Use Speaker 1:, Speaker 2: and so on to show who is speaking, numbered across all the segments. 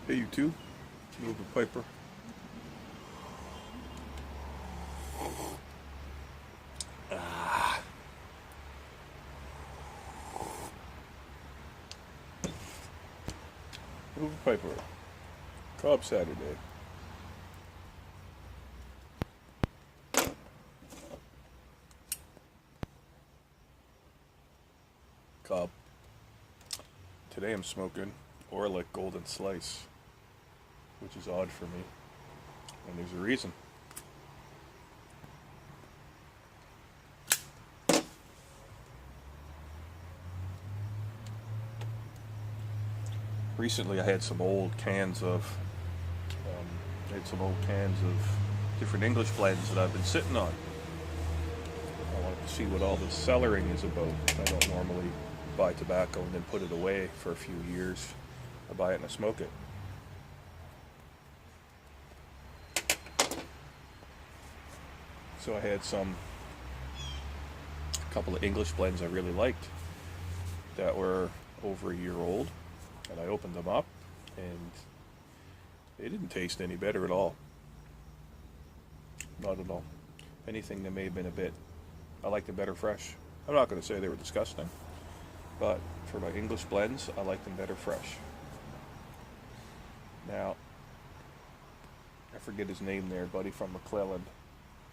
Speaker 1: Hey, you too. Move a Piper. Move a Piper. Cobb Saturday. Cobb. Today I'm smoking Orlick Golden Slice, which is odd for me, and there's a reason. Recently, I had some old cans of different English blends that I've been sitting on. I wanted to see what all the cellaring is about. I don't normally buy tobacco and then put it away for a few years. I buy it and I smoke it. So I had a couple of English blends I really liked that were over a year old, and I opened them up and they didn't taste any better at all. Not at all. If anything, they may have been I liked them better fresh. I'm not going to say they were disgusting, but for my English blends, I like them better fresh. Now, I forget his name there, buddy from McClelland.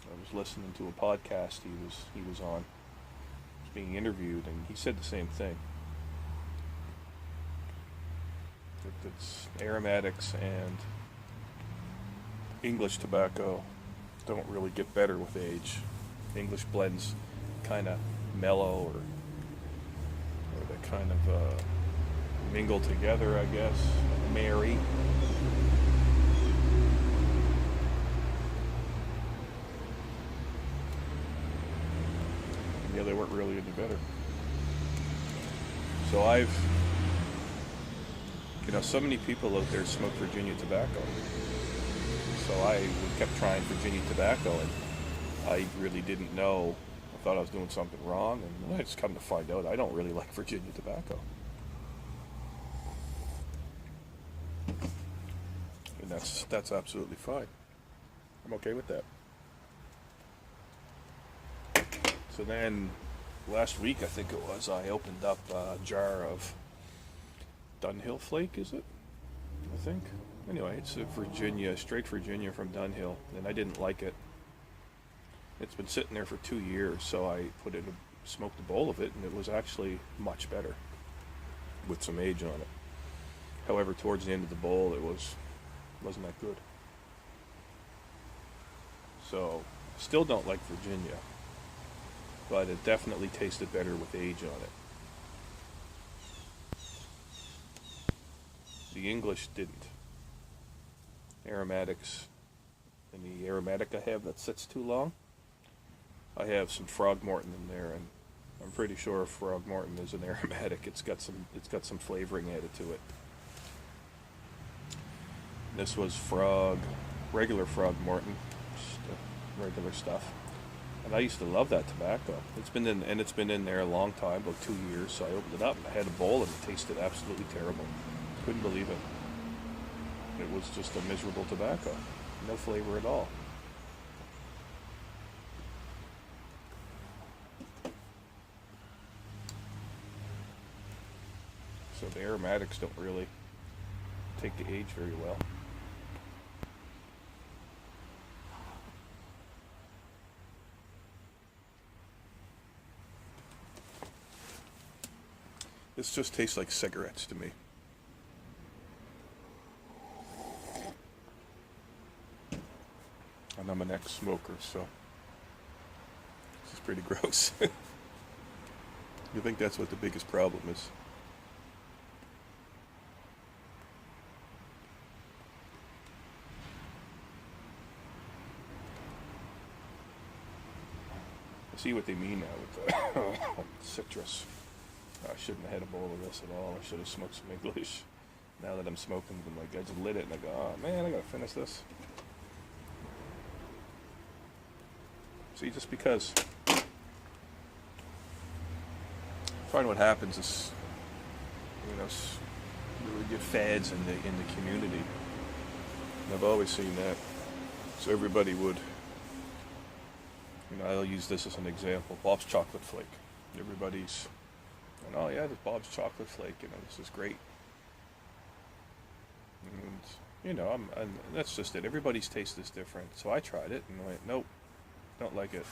Speaker 1: I was listening to a podcast he was on. He was being interviewed, and he said the same thing. That it's aromatics and English tobacco don't really get better with age. English blends kind of mellow, or they kind of mingle together, I guess, marry. Yeah, they weren't really any better. So so many people out there smoke Virginia tobacco. So I kept trying Virginia tobacco, and I really didn't know. I thought I was doing something wrong, and I just come to find out I don't really like Virginia tobacco. And that's absolutely fine. I'm okay with that. So then, last week I think it was, I opened up a jar of Dunhill Flake, is it? I think. Anyway, it's a straight Virginia from Dunhill, and I didn't like it. It's been sitting there for 2 years, so I smoked a bowl of it, and it was actually much better with some age on it. However, towards the end of the bowl, wasn't that good. So, still don't like Virginia, but it definitely tasted better with age on it. The English didn't. Aromatics, and the aromatic I have that sits too long, I have some Frogmorton in there, and I'm pretty sure Frogmorton is an aromatic. It's got some flavoring added to it. This was regular Frogmorton, just regular stuff. And I used to love that tobacco. It's been in there a long time, about 2 years. So I opened it up and I had a bowl, and it tasted absolutely terrible. Couldn't believe it. It was just a miserable tobacco, no flavor at all. So the aromatics don't really take the age very well. This just tastes like cigarettes to me. And I'm an ex-smoker, so this is pretty gross. You think that's what the biggest problem is? I see what they mean now with the citrus. I shouldn't have had a bowl of this at all. I should have smoked some English. Now that I'm smoking them, I just lit it and I go, oh man, I gotta finish this. See, just because. I find what happens is, would get fads in the community. And I've always seen that. So everybody would, I'll use this as an example. Bob's chocolate flake. Everybody's, oh yeah, this Bob's chocolate flake. This is great. And and that's just it. Everybody's taste is different. So I tried it and went, nope, don't like it.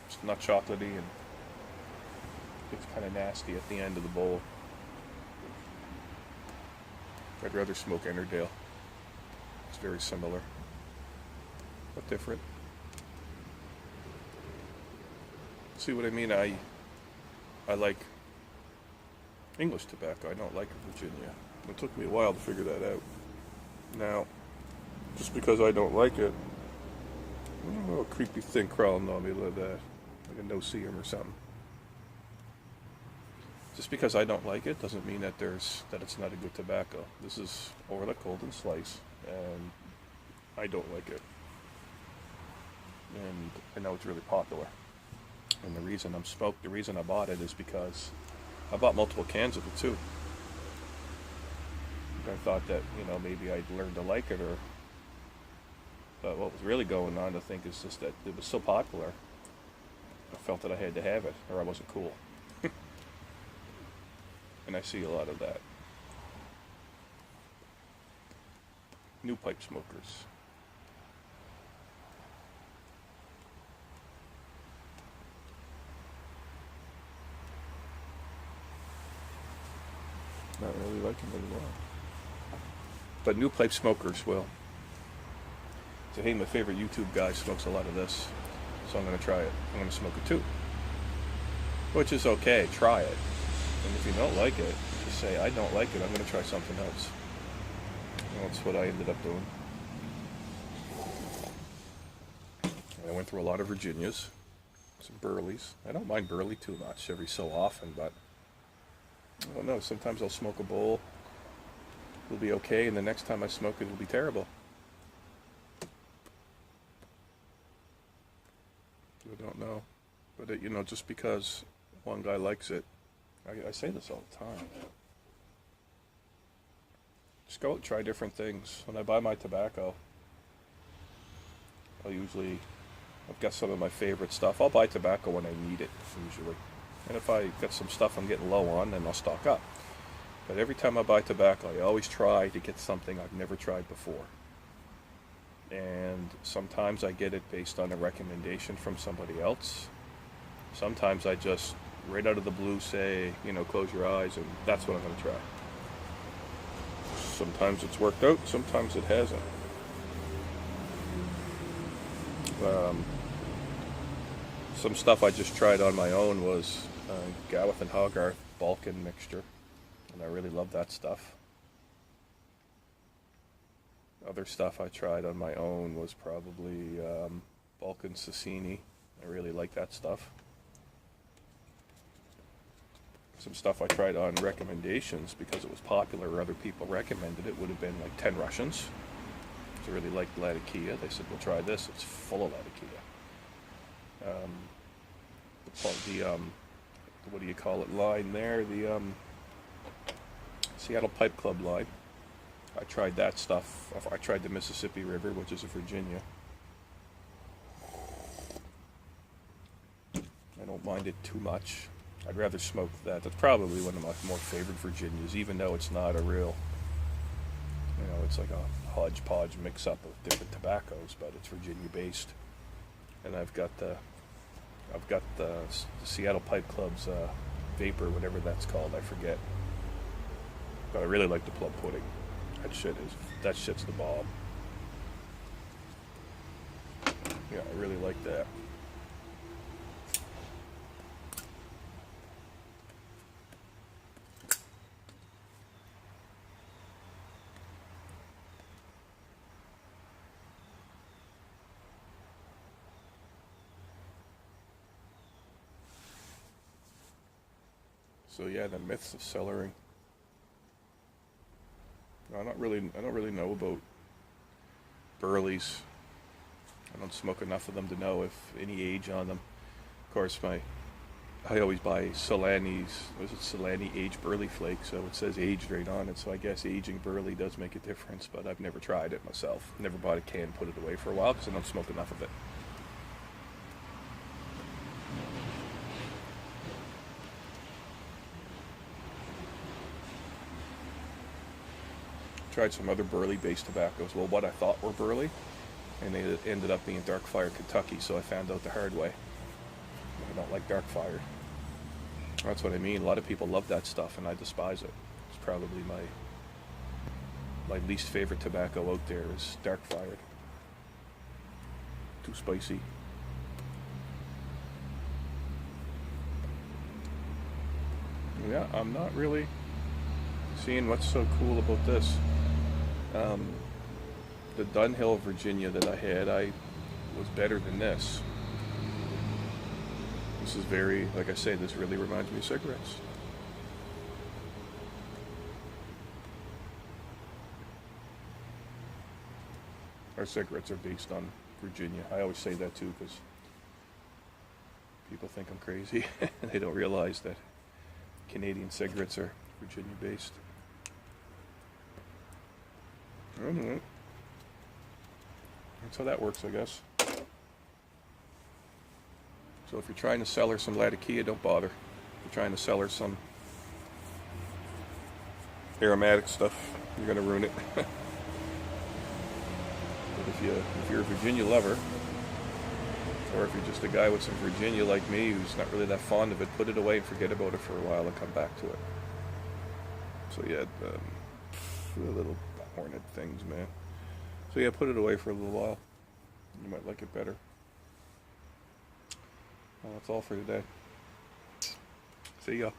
Speaker 1: It's not chocolatey and it's kind of nasty at the end of the bowl. I'd rather smoke Ennerdale. It's very similar, but different. See what I mean? I like English tobacco. I don't like Virginia. It took me a while to figure that out. Now, just because I don't like it, a little creepy thing crawling on me like that, like a no-see-em or something. Just because I don't like it doesn't mean that it's not a good tobacco. This is Orla Golden Slice, and I don't like it. And I know it's really popular. And the reason I bought it is because I bought multiple cans of it too. I thought that, maybe I'd learn to like it, but what was really going on, I think, is just that it was so popular, I felt that I had to have it, or I wasn't cool. And I see a lot of that. New pipe smokers. Not really liking it anymore. But new pipe smokers will. So hey, my favorite YouTube guy smokes a lot of this, so I'm going to try it. I'm going to smoke it too. Which is okay, try it. And if you don't like it, just say, I don't like it, I'm going to try something else. And that's what I ended up doing. I went through a lot of Virginias, some Burleys. I don't mind Burley too much every so often, but I don't know, sometimes I'll smoke a bowl, it'll be okay, and the next time I smoke it, it'll be terrible. I don't know. But, just because one guy likes it, I say this all the time. Just go out and try different things. When I buy my tobacco, I've got some of my favorite stuff. I'll buy tobacco when I need it, usually. And if I got some stuff I'm getting low on, then I'll stock up. But every time I buy tobacco, I always try to get something I've never tried before. And sometimes I get it based on a recommendation from somebody else. Sometimes I just, right out of the blue, say, close your eyes, and that's what I'm going to try. Sometimes it's worked out, sometimes it hasn't. Some stuff I just tried on my own was Gawith and Hogarth Balkan mixture, and I really love that stuff. Other stuff I tried on my own was probably Balkan Sassini. I really like that stuff. Some stuff I tried on recommendations because it was popular or other people recommended it would have been like 10 Russians. I really liked Latakia. They said, well, try this. It's full of Latakia. What do you call it, line there? The Seattle Pipe Club line. I tried that stuff. I tried the Mississippi River, which is a Virginia. I don't mind it too much. I'd rather smoke that. That's probably one of my more favorite Virginias, even though it's not a real, it's like a hodgepodge mix-up of different tobaccos, but it's Virginia-based. And I've got the Seattle Pipe Club's Vapor, whatever that's called, I forget. But I really like the plum pudding. That shit's the bomb. Yeah, I really like that. So yeah, the myths of cellaring. I don't really know about Burleys. I don't smoke enough of them to know if any age on them. Of course, my I always buy Solani's, was it Solani aged burley flake, so it says aged right on it, so I guess aging burley does make a difference, but I've never tried it myself. Never bought a can, put it away for a while, because I don't smoke enough of it. Tried some other burley-based tobaccos, well, what I thought were burley, and they ended up being dark fired Kentucky, so I found out the hard way. I don't like dark fired. That's what I mean. A lot of people love that stuff, and I despise it. It's probably my least favorite tobacco out there is dark fired. Too spicy. Yeah, I'm not really seeing what's so cool about this. The Dunhill, Virginia that I had, I was better than this. This is very, like I say, this really reminds me of cigarettes. Our cigarettes are based on Virginia. I always say that too because people think I'm crazy. They don't realize that Canadian cigarettes are Virginia based. Anyway, that's how that works, I guess. So if you're trying to sell her some Latakia, don't bother. If you're trying to sell her some aromatic stuff, you're going to ruin it. But if you're a Virginia lover, or if you're just a guy with some Virginia like me who's not really that fond of it, put it away and forget about it for a while and come back to it. So yeah, the little hornet things, man. So yeah, put it away for a little while. You might like it better. Well, that's all for today. See ya.